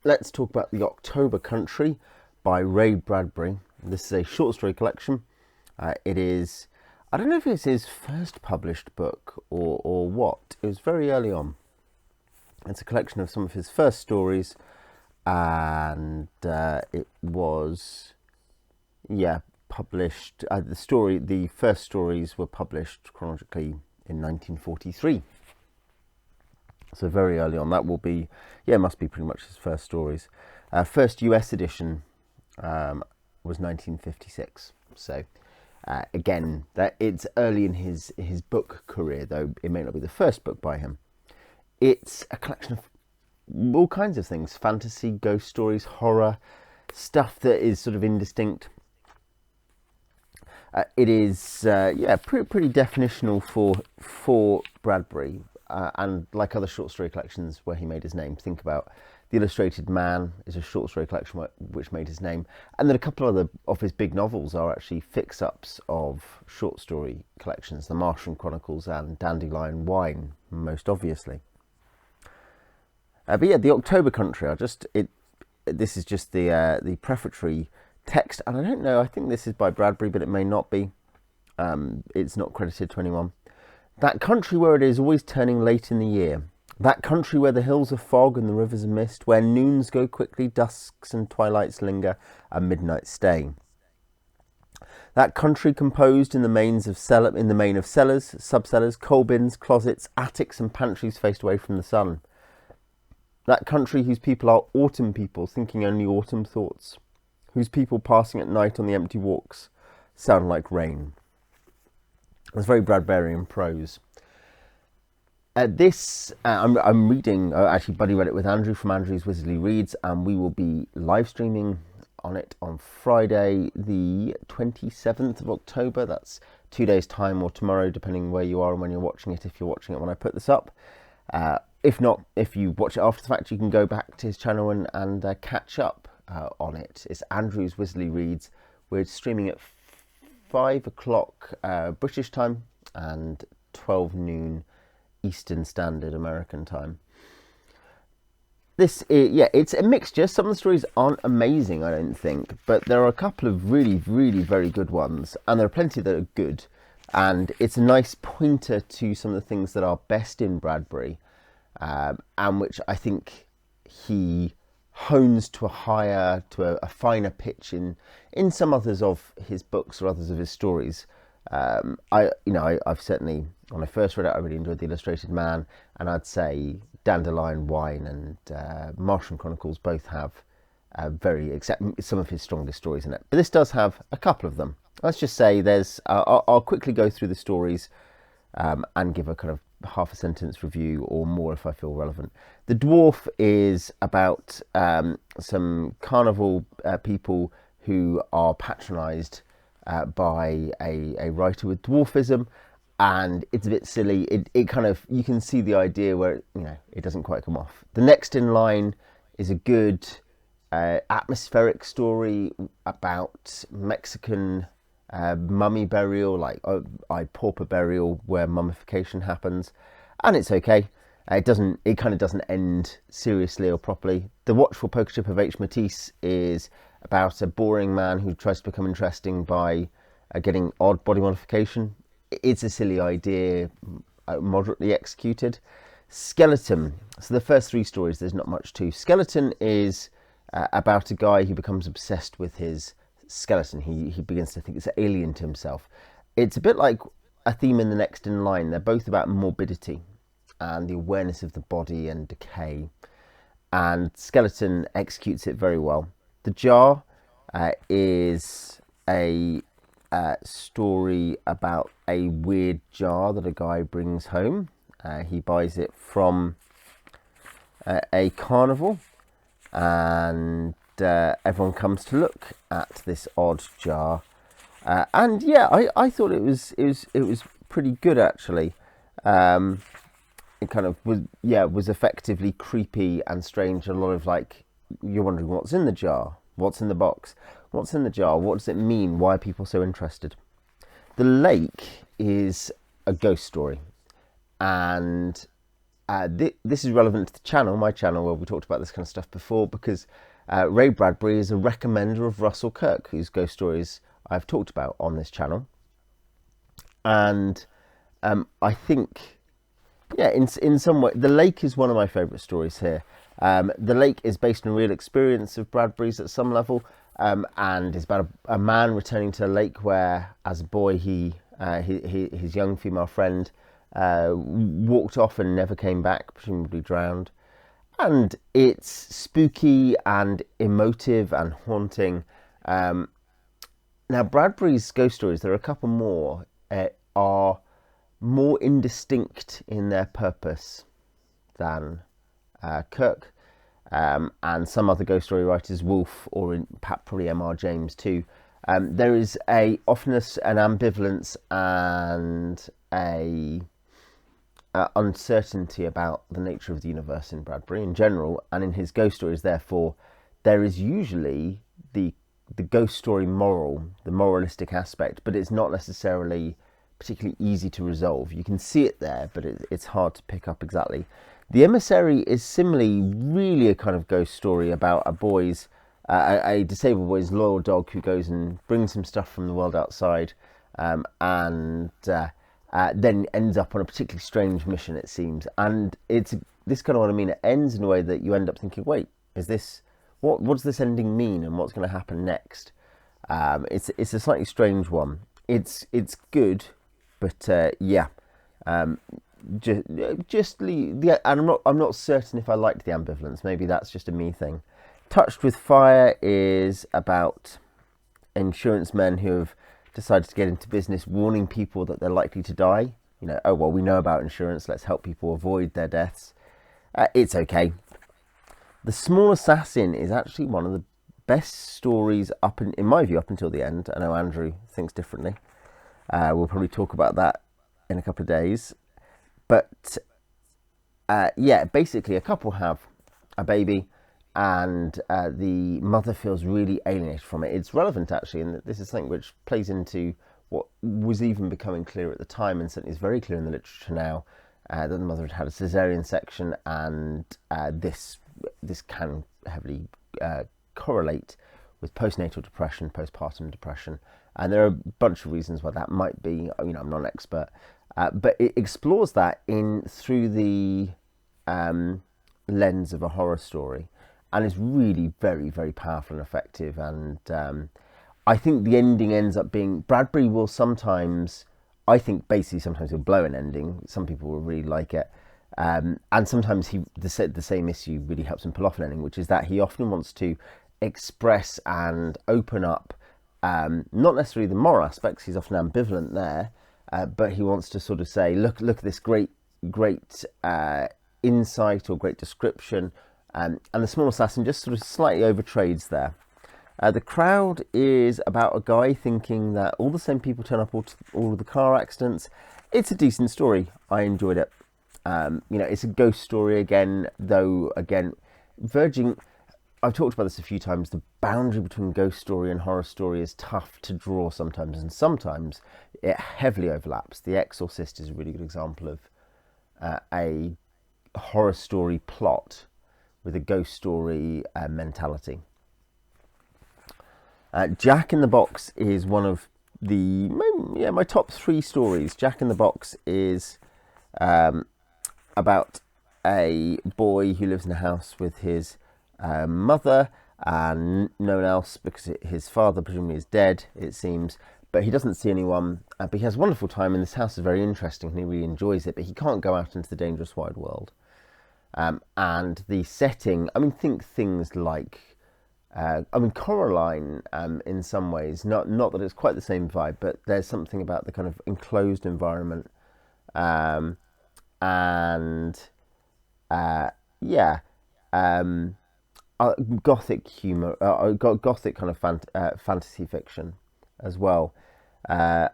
let's talk about The October Country by Ray Bradbury. This is a short story collection. It is, I don't know if it's his first published book or what. It was very early on. It's a collection of some of his first stories, and it was, published. The first stories were published chronologically in 1943. So very early on. That will be, it must be pretty much his first stories. First US edition was 1956. So again, that it's early in his book career, though it may not be the first book by him. It's a collection of all kinds of things: fantasy, ghost stories, horror, stuff that is sort of indistinct. It is pretty definitional for Bradbury. And like other short story collections where he made his name, think about The Illustrated Man is a short story collection which made his name, and then a couple of his big novels are actually fix-ups of short story collections: The Martian Chronicles and Dandelion Wine, most obviously. The October Country. This is just the prefatory text, and I don't know. I think this is by Bradbury, but it may not be. It's not credited to anyone. That country where it is always turning late in the year. That country where the hills are fog and the rivers are mist, where noons go quickly, dusks and twilights linger, and midnights stay. That country composed in the main of cellars, sub-cellars, coal bins, closets, attics and pantries faced away from the sun. That country whose people are autumn people, thinking only autumn thoughts, whose people passing at night on the empty walks sound like rain. It's very Bradburian prose. I'm reading, actually Buddy read it with Andrew from Andrew's Wizardly Reads, and we will be live streaming on it on Friday the 27th of October. That's 2 days time, or tomorrow, depending where you are and when you're watching it, if you're watching it when I put this up. If not, if you watch it after the fact, you can go back to his channel and catch up on it. It's Andrew's Wizardly Reads. We're streaming at 5 o'clock British time and 12 noon Eastern Standard American time. It's a mixture. Some of the stories aren't amazing, I don't think, but there are a couple of really, really very good ones, and there are plenty that are good, and it's a nice pointer to some of the things that are best in Bradbury, and which I think he hones to a finer pitch in some others of his books or others of his stories. I've certainly, when I first read it, I really enjoyed The Illustrated Man, and I'd say Dandelion Wine and Martian Chronicles both have some of his strongest stories in it. But this does have a couple of them. Let's just say I'll quickly go through the stories and give a kind of half a sentence review or more if I feel relevant. The Dwarf is about some carnival people who are patronised by a writer with dwarfism, and it's a bit silly. It kind of, you can see the idea where it doesn't quite come off. The Next in Line is a good atmospheric story about Mexican mummy burial, like pauper burial, where mummification happens, and it's okay. It kind of doesn't end seriously or properly. The Watchful Poker Chip of H. Matisse is about a boring man who tries to become interesting by getting odd body modification. It's a silly idea, moderately executed. Skeleton. So the first three stories, there's not much to. Skeleton is about a guy who becomes obsessed with his skeleton. He begins to think it's alien to himself. It's a bit like a theme in The Next in Line. They're both about morbidity and the awareness of the body and decay, and Skeleton executes it very well. The Jar is a story about a weird jar that a guy brings home. He buys it from a carnival, and everyone comes to look at this odd jar. I thought it was pretty good, actually. It kind of was effectively creepy and strange. A lot of you're wondering what's in the jar, what's in the box, what's in the jar, what does it mean, why are people so interested? The Lake is a ghost story, and this is relevant to the channel, my channel, where we talked about this kind of stuff before, because Ray Bradbury is a recommender of Russell Kirk, whose ghost stories I've talked about on this channel. And I think, yeah, in some way, The Lake is one of my favourite stories here. The Lake is based on a real experience of Bradbury's at some level, and is about a man returning to a lake where, as a boy, his young female friend walked off and never came back, presumably drowned. And it's spooky and emotive and haunting. Now, Bradbury's ghost stories, there are a couple more, are more indistinct in their purpose than Kirk, and some other ghost story writers, Woolf, or probably M.R. James too. There is often an ambivalence and a uncertainty about the nature of the universe in Bradbury in general, and in his ghost stories. Therefore, there is usually the ghost story moral, the moralistic aspect, but it's not necessarily particularly easy to resolve. You can see it there, but it's hard to pick up exactly. The Emissary is similarly really a kind of ghost story about a disabled boy's loyal dog who goes and brings him stuff from the world outside, and then ends up on a particularly strange mission, it seems. And it's this kind of what I mean. It ends in a way that you end up thinking, wait, is this what does this ending mean, and what's going to happen next? It's a slightly strange one. It's good, but yeah. Just leave, yeah, and I'm not certain if I liked the ambivalence. Maybe that's just a me thing. Touched with Fire is about insurance men who have decided to get into business, warning people that they're likely to die. You know, oh well, we know about insurance, let's help people avoid their deaths. It's okay. The Small Assassin is actually one of the best stories in my view, up until the end. I know Andrew thinks differently. We'll probably talk about that in a couple of days. But yeah, basically a couple have a baby, and the mother feels really alienated from it. It's relevant actually, and this is something which plays into what was even becoming clear at the time, and certainly is very clear in the literature now, that the mother had a cesarean section, and this can heavily correlate with postnatal depression, postpartum depression, and there are a bunch of reasons why that might be. You know, I'm not an expert. But it explores that through the lens of a horror story, and is really very, very powerful and effective. And I think the ending ends up being, Bradbury will sometimes, I think basically sometimes he'll blow an ending. Some people will really like it, and sometimes the same issue really helps him pull off an ending, which is that he often wants to express and open up, not necessarily the moral aspects. He's often ambivalent there. But he wants to sort of say, look at this great insight or great description, and The Small Assassin just sort of slightly overtrades there. The Crowd is about a guy thinking that all the same people turn up all of the car accidents. It's a decent story. I enjoyed it. You know, it's a ghost story again, though again, verging. I've talked about this a few times. The boundary between ghost story and horror story is tough to draw sometimes, and sometimes it heavily overlaps. The Exorcist is a really good example of a horror story plot with a ghost story mentality. Jack in the Box is one of my top 3 stories. Jack in the Box is about a boy who lives in a house with his mother and no one else, because his father presumably is dead, it seems, but he doesn't see anyone, but he has a wonderful time, and this house is very interesting and he really enjoys it, but he can't go out into the dangerous wide world. And the setting, I mean, think things like Coraline, in some ways, not that it's quite the same vibe, but there's something about the kind of enclosed environment, gothic humor, gothic kind of fantasy fiction as well, and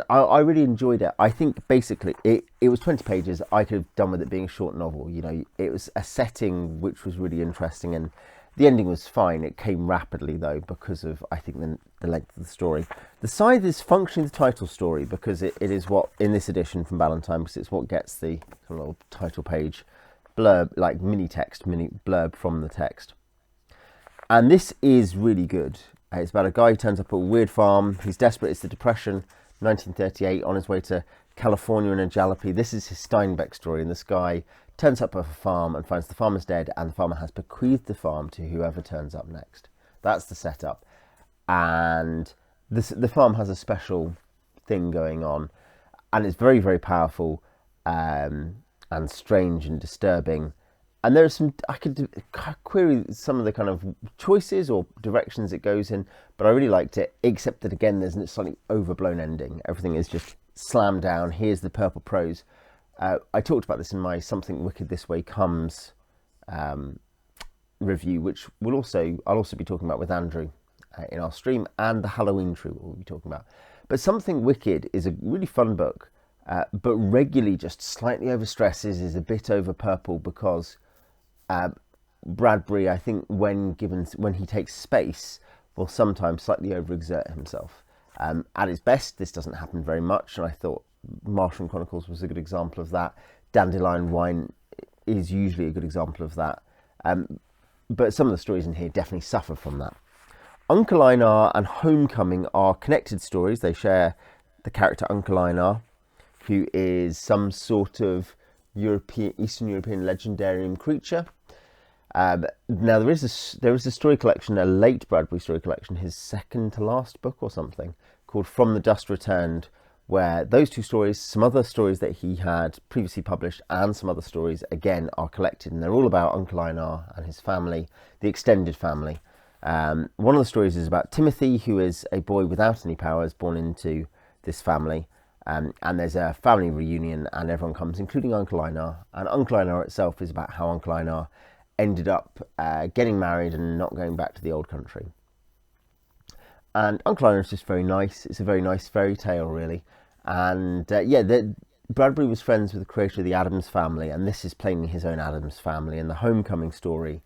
I really enjoyed it. I think basically it was 20 pages. I could have done with it being a short novel. You know, it was a setting which was really interesting, and The ending was fine. It came rapidly though because of, I think, the length of the story. The Scythe is functionally the title story because it is what, in this edition from Ballantine, because it's what gets the kind of little title page blurb, like mini blurb from the text. And this is really good. It's about a guy who turns up at a weird farm. He's desperate. It's the Depression, 1938, on his way to California in a jalopy. This is his Steinbeck story, and this guy turns up at a farm and finds the farmer's dead, and the farmer has bequeathed the farm to whoever turns up next. That's the setup. And the farm has a special thing going on, and it's very, very powerful and strange and disturbing. And there are some, I could query some of the kind of choices or directions it goes in, but I really liked it, except that again, there's a slightly overblown ending. Everything is just slammed down. Here's the purple prose. I talked about this in my Something Wicked This Way Comes review, which I'll also be talking about with Andrew in our stream, and the Halloween Tree we'll be talking about. But Something Wicked is a really fun book, but regularly just slightly overstresses, is a bit over purple, because Bradbury, I think, when he takes space, will sometimes slightly overexert himself. At its best, this doesn't happen very much, and I thought Martian Chronicles was a good example of that. Dandelion Wine is usually a good example of that. But some of the stories in here definitely suffer from that. Uncle Einar and Homecoming are connected stories. They share the character Uncle Einar, who is some sort of Eastern European legendarium creature. Now there is a story collection, a late Bradbury story collection, his second to last book or something, called From the Dust Returned, where those two stories, some other stories that he had previously published, and some other stories again are collected, and they're all about Uncle Einar and his family, the extended family. One of the stories is about Timothy, who is a boy without any powers born into this family, and there's a family reunion and everyone comes, including Uncle Einar, and Uncle Einar itself is about how Uncle Einar ended up getting married and not going back to the old country. And Uncle Einar is just very nice. It's a very nice fairy tale, really. And Bradbury was friends with the creator of the Addams Family, and this is plainly his own Addams Family. And the Homecoming story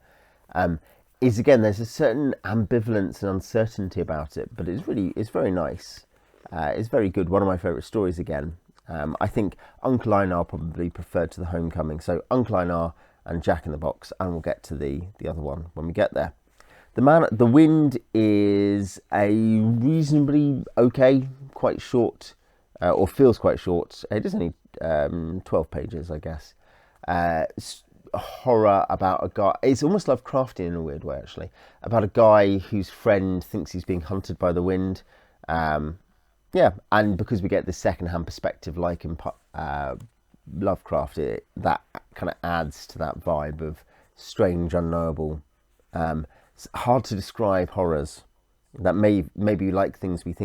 is, again, there's a certain ambivalence and uncertainty about it, but it's very nice. It's very good. One of my favourite stories again. I think Uncle Einar probably preferred to the Homecoming. So Uncle Einar and Jack in the Box, and we'll get to the other one when we get there. The Wind is a reasonably okay, quite short, or feels quite short. It is only 12 pages, I guess. Horror about a guy. It's almost Lovecraftian in a weird way, actually. About a guy whose friend thinks he's being hunted by the wind. And because we get this second-hand perspective, like in Lovecraft, that kind of adds to that vibe of strange, unknowable, it's hard to describe horrors that maybe like things we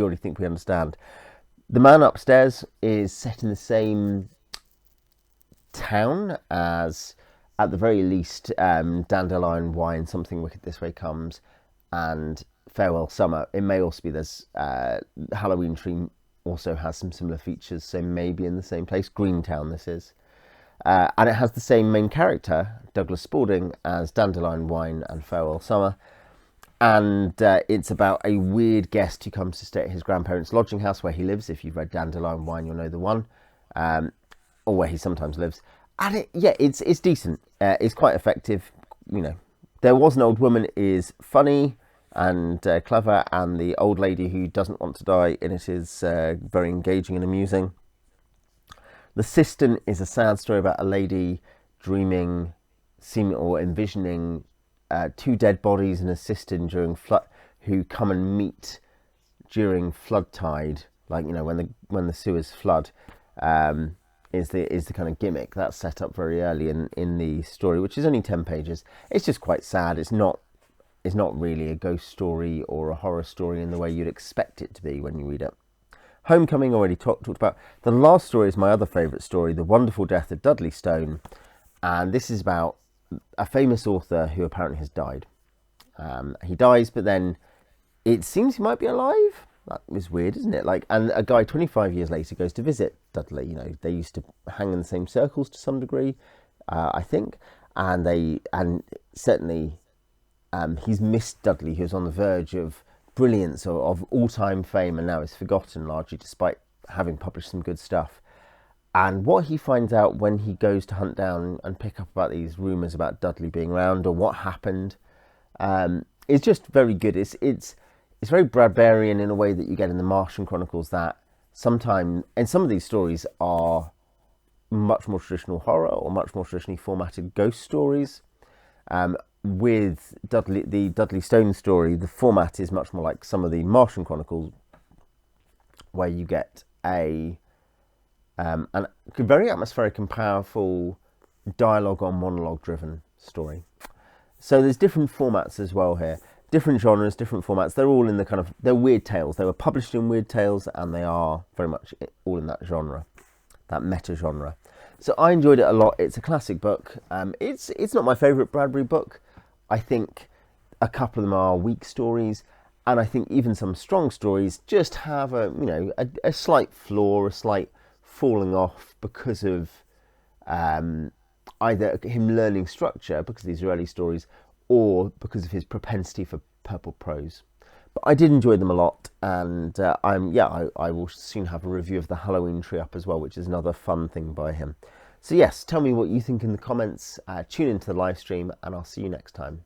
already think we understand. The Man Upstairs is set in the same town as, at the very least, Dandelion Wine, Something Wicked This Way Comes, and Farewell Summer. It may also be there's Halloween Tree also has some similar features, so maybe in the same place. Greentown this is. And it has the same main character, Douglas Spalding, as Dandelion Wine and Farewell Summer. And it's about a weird guest who comes to stay at his grandparents' lodging house where he lives. If you've read Dandelion Wine, you'll know the one. Or where he sometimes lives. And it's decent. It's quite effective. You know, There Was an Old Woman is funny and clever, and the old lady who doesn't want to die in it is very engaging and amusing. The Cistern is a sad story about a lady dreaming, seeming or envisioning two dead bodies in a cistern during flood, who come and meet during flood tide, like, you know, when the sewers flood. Is the kind of gimmick that's set up very early in the story, which is only 10 pages. It's just quite sad. It's not really a ghost story or a horror story in the way you'd expect it to be when you read it. Homecoming, already talked about. The last story is my other favourite story, The Wonderful Death of Dudley Stone, and this is about a famous author who apparently has died. He dies, but then it seems he might be alive. That was weird, isn't it? And a guy 25 years later goes to visit Dudley. You know, they used to hang in the same circles to some degree, I think, and certainly he's missed Dudley, who's on the verge of brilliance, of all-time fame, and now is forgotten largely despite having published some good stuff. And what he finds out when he goes to hunt down and pick up about these rumours about Dudley being around or what happened is just very good. It's very Bradburian in a way that you get in the Martian Chronicles, that sometimes, and some of these stories are much more traditional horror or much more traditionally formatted ghost stories. With the Dudley Stone story, the format is much more like some of the Martian Chronicles, where you get a very atmospheric and powerful dialogue or monologue driven story. So there's different formats as well here, different genres, different formats. They're all in the they're weird tales. They were published in weird tales, and they are very much all in that genre, that meta genre. So I enjoyed it a lot. It's a classic book. It's not my favourite Bradbury book. I think a couple of them are weak stories, and I think even some strong stories just have a slight flaw, a slight falling off because of either him learning structure, because of these early stories, or because of his propensity for purple prose. But I did enjoy them a lot, and I will soon have a review of the Halloween Tree up as well, which is another fun thing by him. So yes, tell me what you think in the comments, tune into the live stream, and I'll see you next time.